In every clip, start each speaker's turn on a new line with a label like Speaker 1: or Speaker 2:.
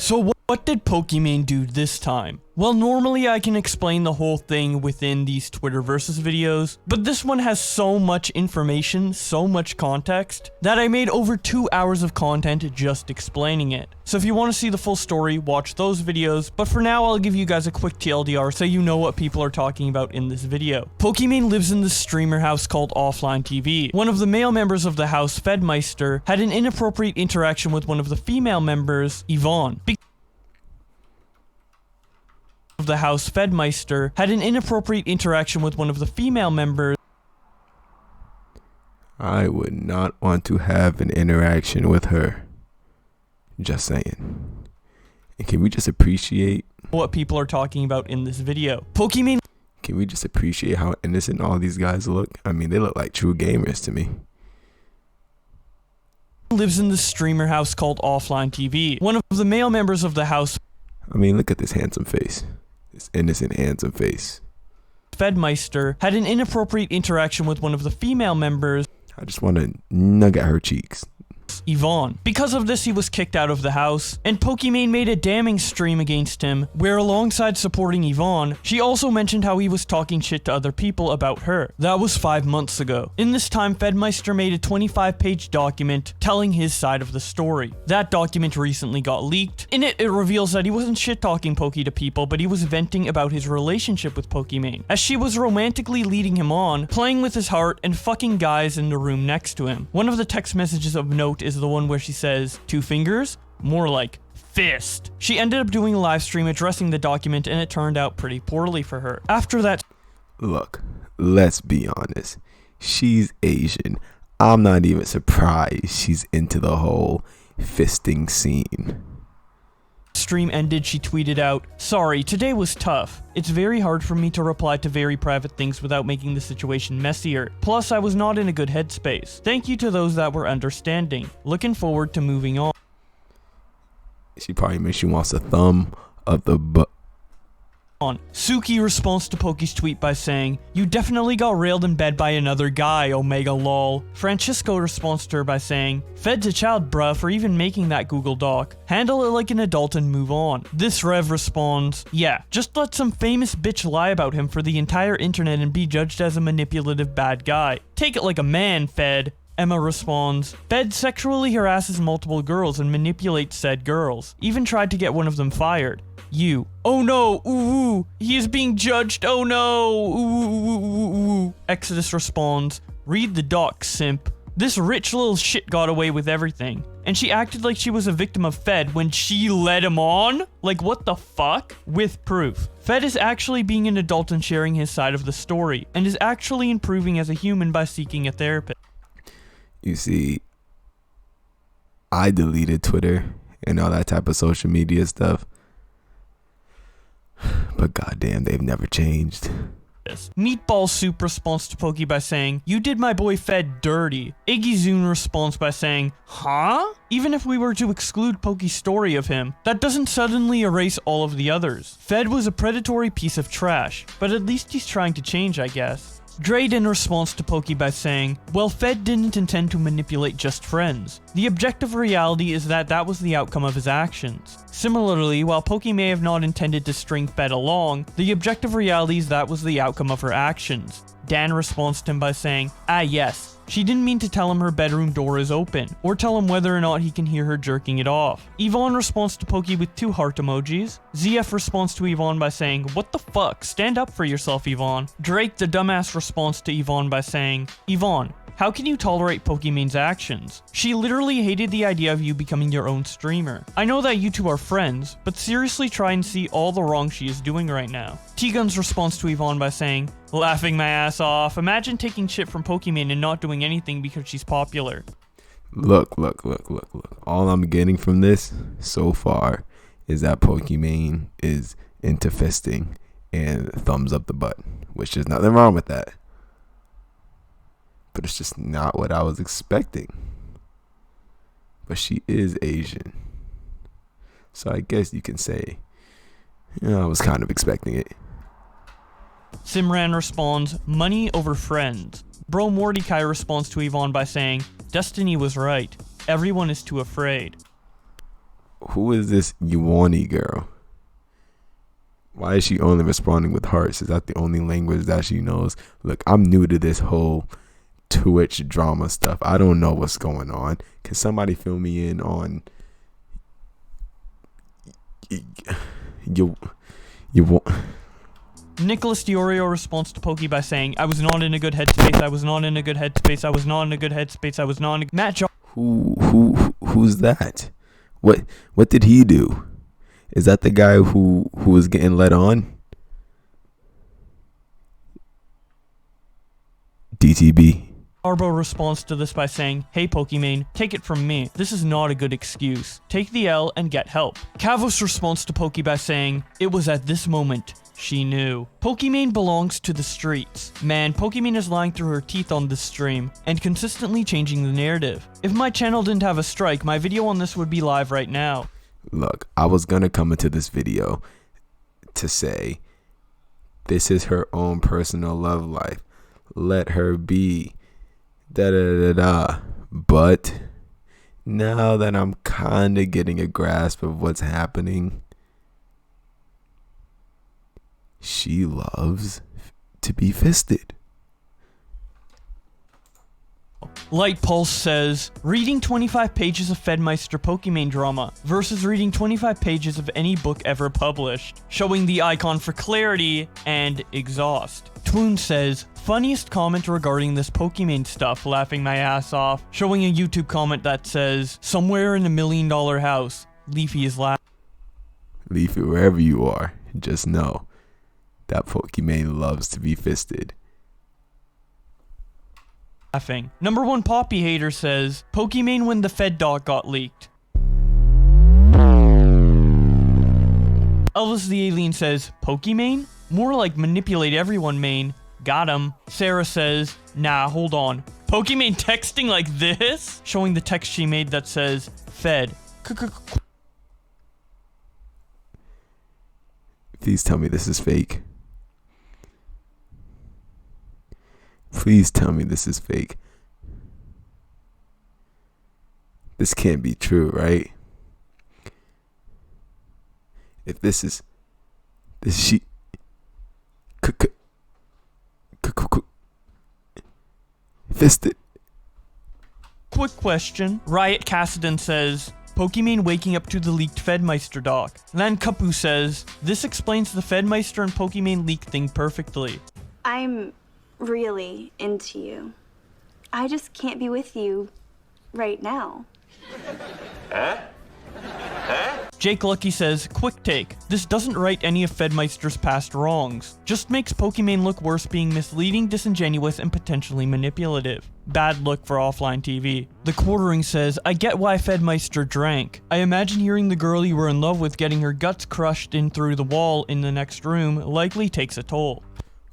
Speaker 1: So what did Pokimane do this time? Well, normally I can explain the whole thing within these Twitterversus videos, but this one has so much information, so much context, that I made over 2 hours of content just explaining it. So if you want to see the full story, watch those videos, but for now I'll give you guys a quick TLDR so you know what people are talking about in this video. Pokimane lives in this streamer house called Offline TV. One of the male members of the house, Fedmeister, had an inappropriate interaction with one of the female members, Yvonne. The house, Fedmeister, had an inappropriate interaction with one of the female members.
Speaker 2: I would not want to have an interaction with her. Just saying. And can we just appreciate
Speaker 1: What people are talking about in this video? Pokimane
Speaker 2: Can we just appreciate how innocent all these guys look? I mean, they look like true gamers to me.
Speaker 1: lives in this streamer house called Offline TV. One of the male members of the house,
Speaker 2: I mean, look at this handsome face. This innocent, handsome face.
Speaker 1: Fedmeister, had an inappropriate interaction with one of the female members,
Speaker 2: I just want to nug at her cheeks.
Speaker 1: Yvonne. Because of this, he was kicked out of the house, and Pokimane made a damning stream against him, where alongside supporting Yvonne, she also mentioned how he was talking shit to other people about her. That was 5 months ago. In this time, Fedmeister made a 25-page document telling his side of the story. That document recently got leaked. In it, it reveals that he wasn't shit-talking Poki to people, but he was venting about his relationship with Pokimane, as she was romantically leading him on, playing with his heart, and fucking guys in the room next to him. One of the text messages of note is the one where she says, 2 fingers? More like fist. She ended up doing a live stream addressing the document, and it turned out pretty poorly for her. After that,
Speaker 2: Look, let's be honest. She's Asian. I'm not even surprised she's into the whole fisting scene.
Speaker 1: stream ended, she tweeted out, "Sorry, today was tough. It's very hard for me to reply to very private things without making the situation messier. Plus, I was not in a good headspace. Thank you to those that were understanding. Looking forward to moving on."
Speaker 2: She probably means she wants a thumb of the butt.
Speaker 1: Suki responds to Poki's tweet by saying, "You definitely got railed in bed by another guy, Omega lol." Francisco responds to her by saying, "Fed's a child bruh for even making that Google Doc. Handle it like an adult and move on." This Rev responds, "Yeah, just let some famous bitch lie about him for the entire internet and be judged as a manipulative bad guy. Take it like a man, Fed." Emma responds, "Fed sexually harasses multiple girls and manipulates said girls. Even tried to get one of them fired. You. Oh no, ooh, he is being judged, oh no, ooh. Exodus responds, "Read the doc, simp. This rich little shit got away with everything. And she acted like she was a victim of Fed when she led him on? Like, what the fuck?" With proof. Fed is actually being an adult and sharing his side of the story, and is actually improving as a human by seeking a therapist.
Speaker 2: You see, I deleted Twitter and all that type of social media stuff. But goddamn, they've never changed.
Speaker 1: Meatball Soup responds to Poki by saying, "You did my boy Fed dirty." Iggy Zoon responds by saying, "Huh? Even if we were to exclude Poki's story of him, that doesn't suddenly erase all of the others. Fed was a predatory piece of trash, but at least he's trying to change, I guess." Drade in response to Poki by saying, "Well, Fed didn't intend to manipulate just friends. The objective reality is that that was the outcome of his actions. Similarly, while Poki may have not intended to string Fed along, the objective reality is that was the outcome of her actions." Dan responds to him by saying, "Ah yes, she didn't mean to tell him her bedroom door is open, or tell him whether or not he can hear her jerking it off." Yvonne responds to Poki with 2 heart emojis. ZF responds to Yvonne by saying, "What the fuck? Stand up for yourself, Yvonne." Drake the dumbass responds to Yvonne by saying, "Yvonne, how can you tolerate Pokimane's actions? She literally hated the idea of you becoming your own streamer. I know that you two are friends, but seriously try and see all the wrong she is doing right now." T-Gun's responds to Yvonne by saying, "Laughing my ass off. Imagine taking shit from Pokimane and not doing anything because she's popular."
Speaker 2: Look. All I'm getting from this so far is that Pokimane is into fisting and thumbs up the butt, which is nothing wrong with that. But it's just not what I was expecting. But she is Asian, so I guess you can say, I was kind of expecting it.
Speaker 1: Simran responds, "Money over friends." Bro Mordecai responds to Yvonne by saying, "Destiny was right. Everyone is too afraid."
Speaker 2: Who is this Yuani girl? Why is she only responding with hearts? Is that the only language that she knows? Look, I'm new to this whole Twitch drama stuff. I don't know what's going on. Can somebody fill me in on you want?
Speaker 1: Nicholas Diorio responds to Poki by saying, I was not in a good headspace, I was not in a good headspace, I was not in a good headspace, I was not in a... Matt Jar-
Speaker 2: Who's that? What did he do? Is that the guy who was getting led on? DTB.
Speaker 1: Arbo responds to this by saying, Hey Pokimane, take it from me. This is not a good excuse. Take the L and get help. Kavos responds to Poki by saying, It was at this moment she knew. Pokimane belongs to the streets. Man, Pokimane is lying through her teeth on this stream and consistently changing the narrative. If my channel didn't have a strike, my video on this would be live right now.
Speaker 2: Look, I was gonna come into this video to say this is her own personal love life. Let her be. Da da da da. But now that I'm kind of getting a grasp of what's happening, she loves to be fisted.
Speaker 1: Light Pulse says, reading 25 pages of Fedmeister Pokimane drama versus reading 25 pages of any book ever published, showing the icon for clarity and exhaust. Twoon says, funniest comment regarding this Pokimane stuff, laughing my ass off, showing a YouTube comment that says, somewhere in $1 million house, Leafy is laughing.
Speaker 2: Leafy, wherever you are, just know that Pokimane loves to be fisted.
Speaker 1: Number 1 Poppy hater says, Pokimane when the Fed doc got leaked. Elvis the Alien says, Pokimane? More like manipulate everyone main. Got him. Sarah says, nah, hold on. Pokimane texting like this? Showing the text she made that says, Fed.
Speaker 2: Please tell me this is fake. Please tell me this is fake. This can't be true, right? If this is she fisted.
Speaker 1: Quick question. Riot Cassidon says, Pokimane waking up to the leaked Fedmeister doc. Lan Kapu says, this explains the Fedmeister and Pokimane leak thing perfectly.
Speaker 3: I'm really into you. I just can't be with you right now.
Speaker 1: Jake Lucky says, quick take, this doesn't right any of Fedmeister's past wrongs. Just makes Pokimane look worse being misleading, disingenuous, and potentially manipulative. Bad look for offline TV. The Quartering says, I get why Fedmeister drank. I imagine hearing the girl you were in love with getting her guts crushed in through the wall in the next room likely takes a toll.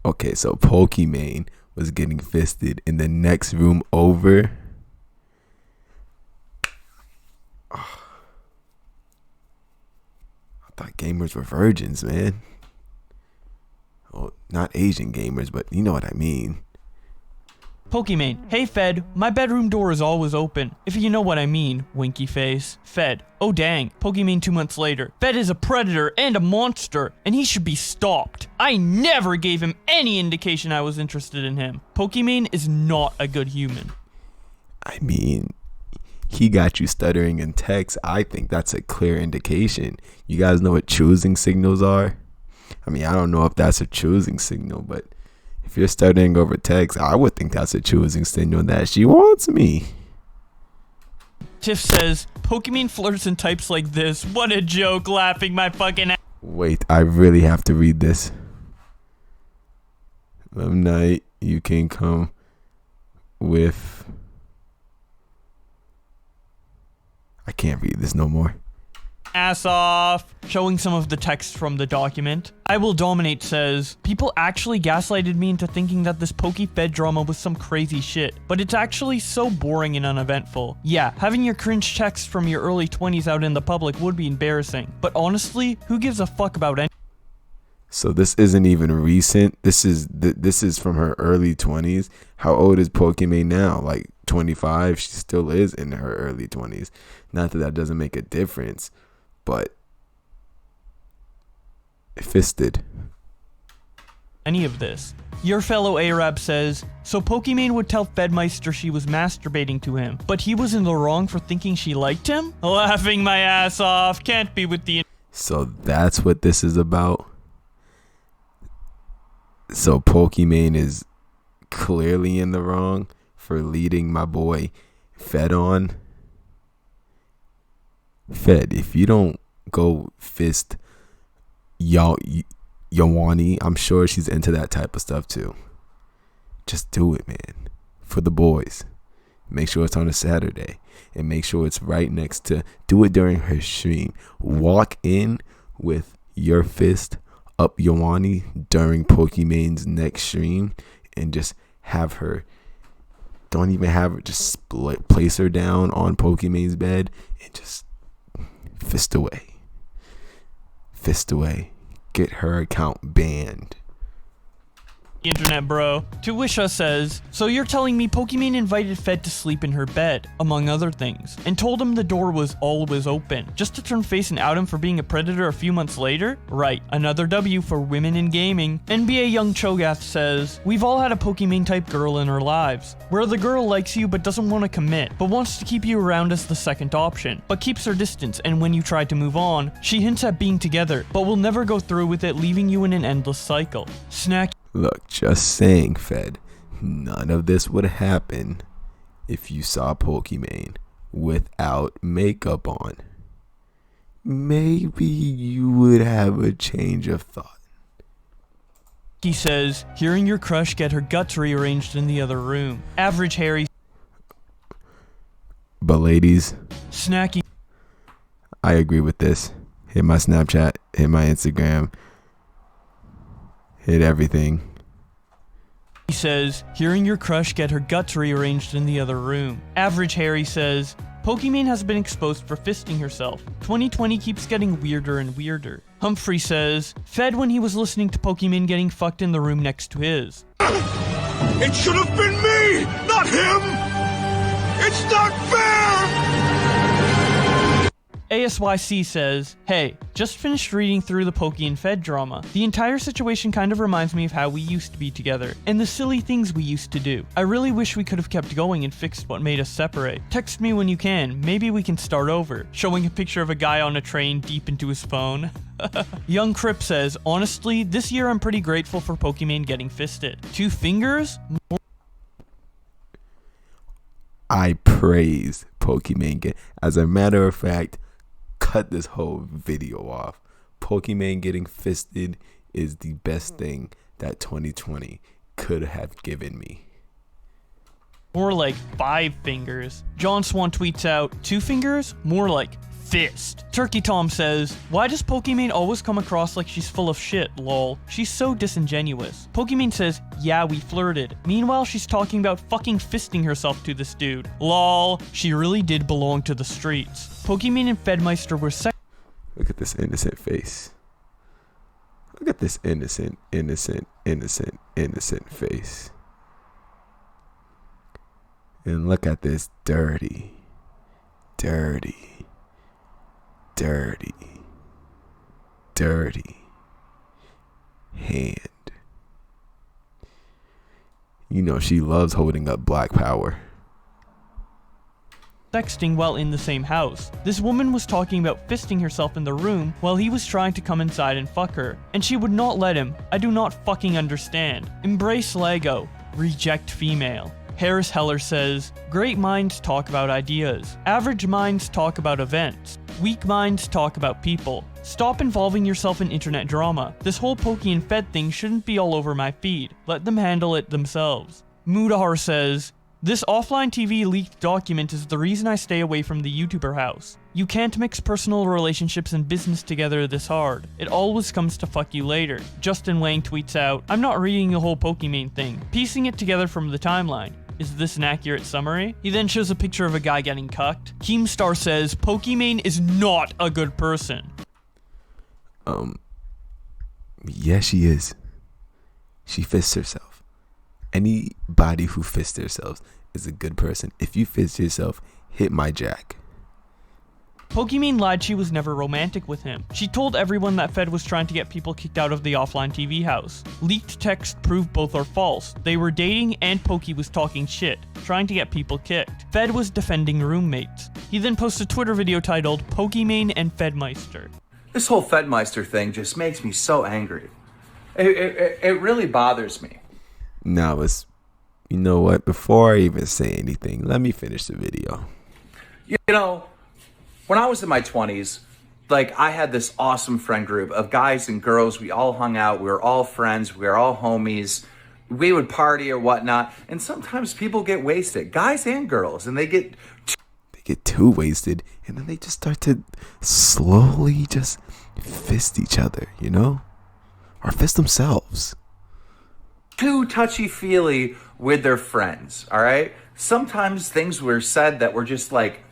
Speaker 2: Okay, so Pokimane was getting fisted in the next room over. I thought gamers were virgins, man. Well, not Asian gamers, but you know what I mean.
Speaker 1: Pokimane, hey Fed, my bedroom door is always open. If you know what I mean, winky face. Fed, oh dang, Pokimane 2 months later. Fed is a predator and a monster, and he should be stopped. I never gave him any indication I was interested in him. Pokimane is not a good human.
Speaker 2: I mean, he got you stuttering in text. I think that's a clear indication. You guys know what choosing signals are? I mean, I don't know if that's a choosing signal, but if you're studying over text, I would think that's a choosing signal that she wants me.
Speaker 1: Tiff says, Pokimane flirts and types like this. What a joke, laughing my fucking ass.
Speaker 2: Wait, I really have to read this. Love night, you can come with... I can't read this no more.
Speaker 1: Ass off. Showing some of the text from the document. I Will Dominate says, people actually gaslighted me into thinking that this Poki Fed drama was some crazy shit, but it's actually so boring and uneventful. Yeah, having your cringe texts from your early 20s out in the public would be embarrassing, but honestly, who gives a fuck about any—
Speaker 2: So this isn't even recent. This is from her early 20s. How old is Pokimane now? Like 25? She still is in her early 20s. Not that that doesn't make a difference, but fisted.
Speaker 1: Any of this. Your fellow Arab says, so Pokimane would tell Fedmeister she was masturbating to him, but he was in the wrong for thinking she liked him? Laughing my ass off, can't be with the...
Speaker 2: So that's what this is about. So Pokimane is clearly in the wrong for leading my boy Fed on. Fed, if you don't go fist Yawani, I'm sure she's into that type of stuff too. Just do it, man. For the boys. Make sure it's on a Saturday. And make sure it's right next to... Do it during her stream. Walk in with your fist up Yawani during Pokimane's next stream. And just have her... Don't even have her... Just place her down on Pokimane's bed. And just... Fist away. Fist away. Get her account banned.
Speaker 1: Internet bro. Tuwisha says, so you're telling me Pokimane invited Fed to sleep in her bed, among other things, and told him the door was always open, just to turn face and out him for being a predator a few months later? Right, another W for women in gaming. NBA Young Cho'Gath says, we've all had a Pokimane type girl in our lives, where the girl likes you but doesn't want to commit, but wants to keep you around as the second option, but keeps her distance, and when you try to move on, she hints at being together, but will never go through with it, leaving you in an endless cycle. Snack.
Speaker 2: Look, just saying, Fed, none of this would happen if you saw Pokimane without makeup on. Maybe you would have a change of thought.
Speaker 1: He says, hearing your crush get her guts rearranged in the other room. Average Harry.
Speaker 2: But ladies,
Speaker 1: Snacky.
Speaker 2: I agree with this. Hit my Snapchat, hit my Instagram. Hit everything.
Speaker 1: He says, hearing your crush get her guts rearranged in the other room. Average Harry says, Pokimane has been exposed for fisting herself. 2020 keeps getting weirder and weirder. Humphrey says, Fed when he was listening to Pokimane getting fucked in the room next to his.
Speaker 4: It should have been me, not him! It's not fair!
Speaker 1: ASYC says, hey, just finished reading through the Poki and Fed drama. The entire situation kind of reminds me of how we used to be together, and the silly things we used to do. I really wish we could have kept going and fixed what made us separate. Text me when you can, maybe we can start over. Showing a picture of a guy on a train deep into his phone. Young Crip says, honestly, this year I'm pretty grateful for Pokimane getting fisted. 2 fingers?
Speaker 2: I praise Pokimane. As a matter of fact, cut this whole video off. Pokimane getting fisted is the best thing that 2020 could have given me.
Speaker 1: More like 5 fingers. John Swan tweets out, 2 fingers? More like fist. Turkey Tom says, why does Pokimane always come across like she's full of shit, lol? She's so disingenuous. Pokimane says, yeah, we flirted. Meanwhile, she's talking about fucking fisting herself to this dude. Lol, she really did belong to the streets. Pokimane and Fedmeister were
Speaker 2: Look at this innocent face. Look at this innocent face. And look at this dirty hand. You know she loves holding up black power.
Speaker 1: sexting while in the same house. This woman was talking about fisting herself in the room while he was trying to come inside and fuck her, and she would not let him. I do not fucking understand. Embrace Lego. Reject female. Harris Heller says, great minds talk about ideas. Average minds talk about events. Weak minds talk about people. Stop involving yourself in internet drama. This whole Poki and Fed thing shouldn't be all over my feed. Let them handle it themselves. Mudahar says, this offline TV leaked document is the reason I stay away from the YouTuber house. You can't mix personal relationships and business together this hard. It always comes to fuck you later. Justin Wang tweets out, I'm not reading the whole Pokimane thing, piecing it together from the timeline. Is this an accurate summary? He then shows a picture of a guy getting cucked. Keemstar says, Pokimane is not a good person.
Speaker 2: Yeah, she is. She fists herself. Anybody who fists themselves is a good person. If you fist yourself, hit my jack.
Speaker 1: Pokimane lied she was never romantic with him. She told everyone that Fed was trying to get people kicked out of the offline TV house. Leaked text proved both are false. They were dating and Poki was talking shit, trying to get people kicked. Fed was defending roommates. He then posted a Twitter video titled Pokimane and Fedmeister.
Speaker 5: This whole Fedmeister thing just makes me so angry. It really bothers me.
Speaker 2: Now, you know what? Before I even say anything, let me finish the video.
Speaker 5: You know, when I was in my 20s, like, I had this awesome friend group of guys and girls. We all hung out. We were all friends. We were all homies. We would party or whatnot. And sometimes people get wasted, guys and girls, and they get
Speaker 2: too wasted, and then they just start to slowly just fist each other, you know? Or fist themselves.
Speaker 5: Too touchy-feely with their friends, all right? Sometimes things were said that were just, like,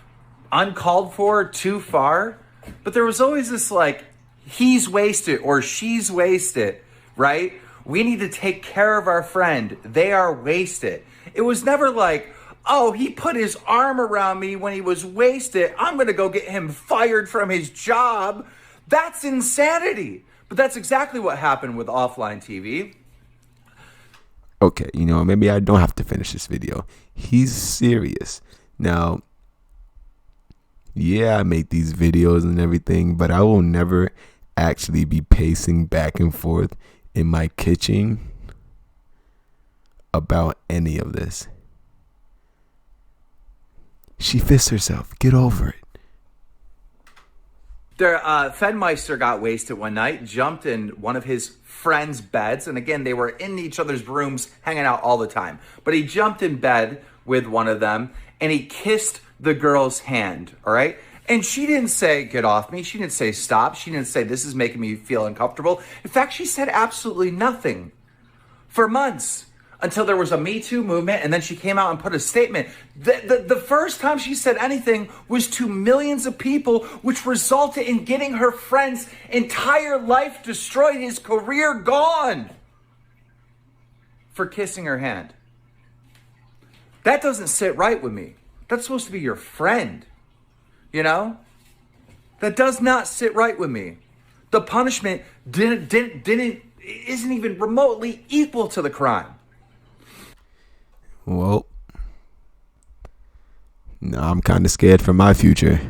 Speaker 5: uncalled for, too far. But there was always this, like, he's wasted or she's wasted, right? We need to take care of our friend. They are wasted. It was never like, oh, he put his arm around me when he was wasted. I'm going to go get him fired from his job. That's insanity. But that's exactly what happened with offline TV.
Speaker 2: Okay, you know, maybe I don't have to finish this video. He's serious. Now, yeah, I make these videos and everything, but I will never actually be pacing back and forth in my kitchen about any of this. She fists herself. Get over it.
Speaker 5: Fedmeister got wasted one night, jumped in one of his friends' beds. And again, they were in each other's rooms, hanging out all the time. But he jumped in bed with one of them and he kissed the girl's hand, all right? And she didn't say, get off me. She didn't say, stop. She didn't say, this is making me feel uncomfortable. In fact, she said absolutely nothing for months. Until there was a Me Too movement, and then she came out and put a statement. The first time she said anything was to millions of people, which resulted in getting her friend's entire life destroyed, his career gone, for kissing her hand. That doesn't sit right with me. That's supposed to be your friend, you know? That does not sit right with me. The punishment isn't even remotely equal to the crime.
Speaker 2: Well, now I'm kind of scared for my future.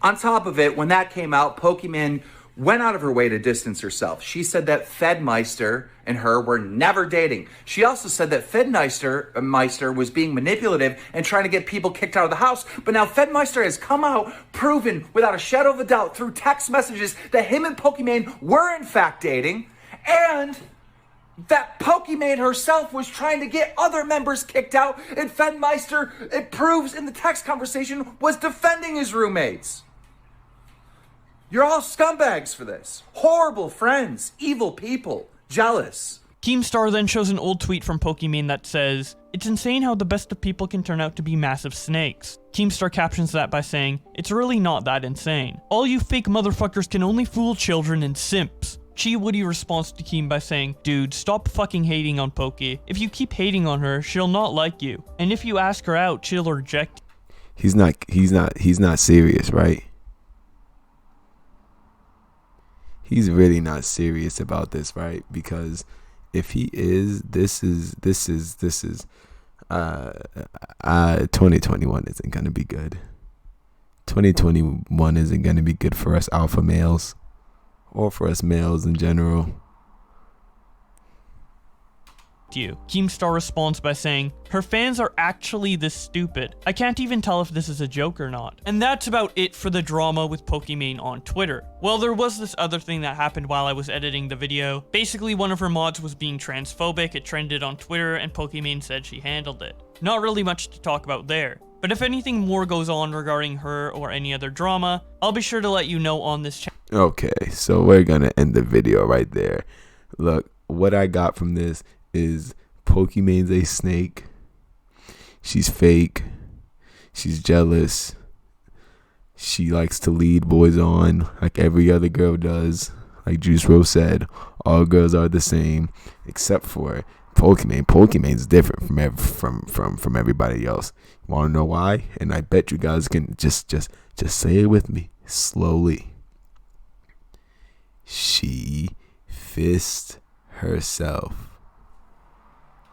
Speaker 5: On top of it, when that came out, Pokimane went out of her way to distance herself. She said that Fedmeister and her were never dating. She also said that Fedmeister was being manipulative and trying to get people kicked out of the house. But now Fedmeister has come out, proven without a shadow of a doubt through text messages that him and Pokimane were in fact dating, and that Pokimane herself was trying to get other members kicked out, and Fedmeister, it proves in the text conversation, was defending his roommates. You're all scumbags for this. Horrible friends, evil people, jealous.
Speaker 1: Keemstar then shows an old tweet from Pokimane that says, "It's insane how the best of people can turn out to be massive snakes." Keemstar captions that by saying, "It's really not that insane. All you fake motherfuckers can only fool children and simps." Chi Woody responds to Keem by saying, "Dude, stop fucking hating on Poki. If you keep hating on her, she'll not like you. And if you ask her out, she'll reject you."
Speaker 2: He's not serious, right? He's really not serious about this, right? Because if he is, this is 2021 isn't gonna be good. 2021 isn't gonna be good for us alpha males. Or for us males in general.
Speaker 1: You. Keemstar responds by saying, "Her fans are actually this stupid. I can't even tell if this is a joke or not." And that's about it for the drama with Pokimane on Twitter. Well, there was this other thing that happened while I was editing the video. Basically, one of her mods was being transphobic. It trended on Twitter, and Pokimane said she handled it. Not really much to talk about there. But if anything more goes on regarding her or any other drama, I'll be sure to let you know on this channel.
Speaker 2: Okay, so we're gonna end the video right there. Look, what I got from this is Pokimane's a snake. She's fake. She's jealous. She likes to lead boys on like every other girl does. Like Juice WRLD said, all girls are the same, except for Pokimane's different from everybody else. You want to know why? And I bet you guys can just say it with me slowly. She fist herself.